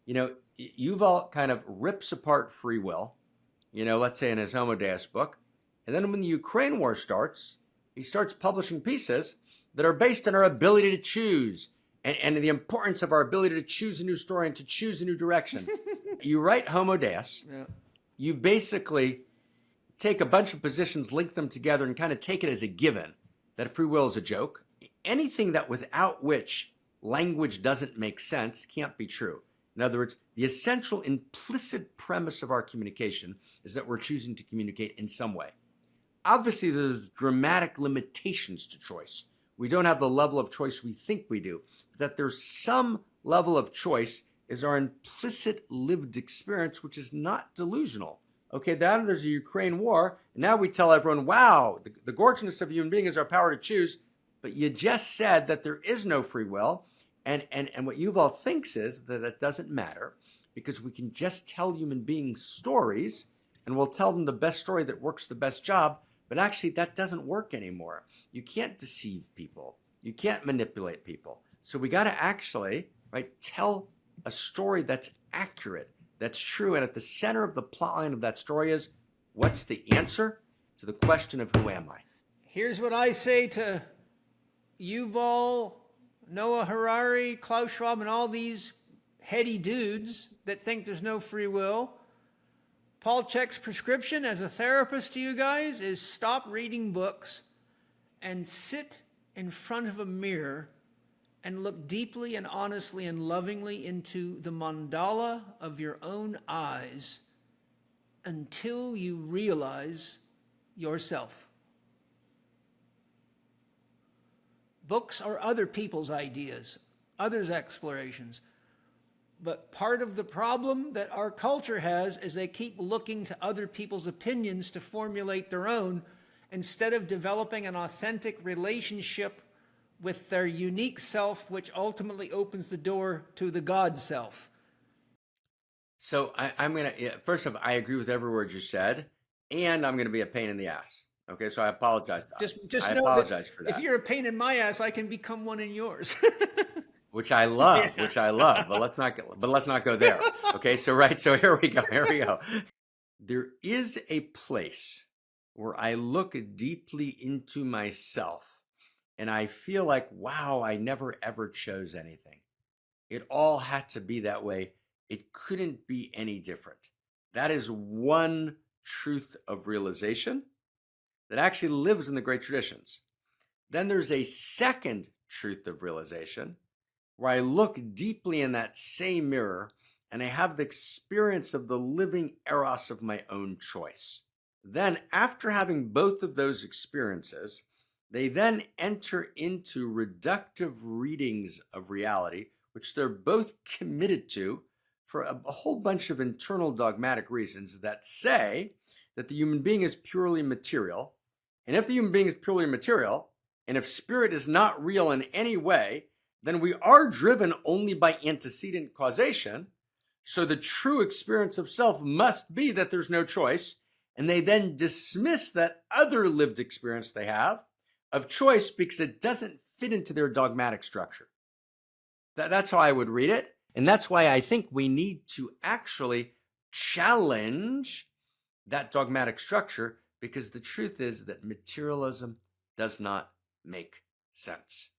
Yuval kind of rips apart free will, let's say in his Homo Deus book. And then when the Ukraine war starts, he starts publishing pieces that are based on our ability to choose and the importance of our ability to choose a new story and to choose a new direction. You write Homo Deus, yeah. You basically take a bunch of positions, link them together, and kind of take it as a given that free will is a joke. Anything that without which language doesn't make sense can't be true. In other words, the essential implicit premise of our communication is that we're choosing to communicate in some way. Obviously, there's dramatic limitations to choice. We don't have the level of choice we think we do. But that there's some level of choice is our implicit lived experience, which is not delusional. Okay, then there's a Ukraine war, and now we tell everyone, wow, the gorgeousness of a human being is our power to choose, but you just said that there is no free will, and what Yuval thinks is that it doesn't matter, because we can just tell human beings stories, and we'll tell them the best story that works the best job, but actually that doesn't work anymore. You can't deceive people. You can't manipulate people. So we got to actually, tell a story that's accurate, that's true, and at the center of the plotline of that story is, what's the answer to the question of who am I? Here's what I say to Yuval, Noah Harari, Klaus Schwab, and all these heady dudes that think there's no free will. Paul Chek's prescription as a therapist to you guys is stop reading books and sit in front of a mirror and look deeply and honestly and lovingly into the mandala of your own eyes until you realize yourself. Books are other people's ideas, others' explorations. But part of the problem that our culture has is they keep looking to other people's opinions to formulate their own instead of developing an authentic relationship with their unique self, which ultimately opens the door to the God self. So I'm going to, first of all, I agree with every word you said, and I'm going to be a pain in the ass. Okay, so I apologize. Just know apologize for that. If you're a pain in my ass, I can become one in yours. Which I love, but let's not go there. Okay, so here we go. There is a place where I look deeply into myself and I feel like, wow, I never ever chose anything. It all had to be that way. It couldn't be any different. That is one truth of realization that actually lives in the great traditions. Then there's a second truth of realization where I look deeply in that same mirror and I have the experience of the living eros of my own choice. Then, after having both of those experiences, they then enter into reductive readings of reality, which they're both committed to for a whole bunch of internal dogmatic reasons that say that the human being is purely material. And if the human being is purely material, and if spirit is not real in any way, then we are driven only by antecedent causation. So the true experience of self must be that there's no choice. And they then dismiss that other lived experience they have of choice because it doesn't fit into their dogmatic structure. That's how I would read it. And that's why I think we need to actually challenge that dogmatic structure, because the truth is that materialism does not make sense.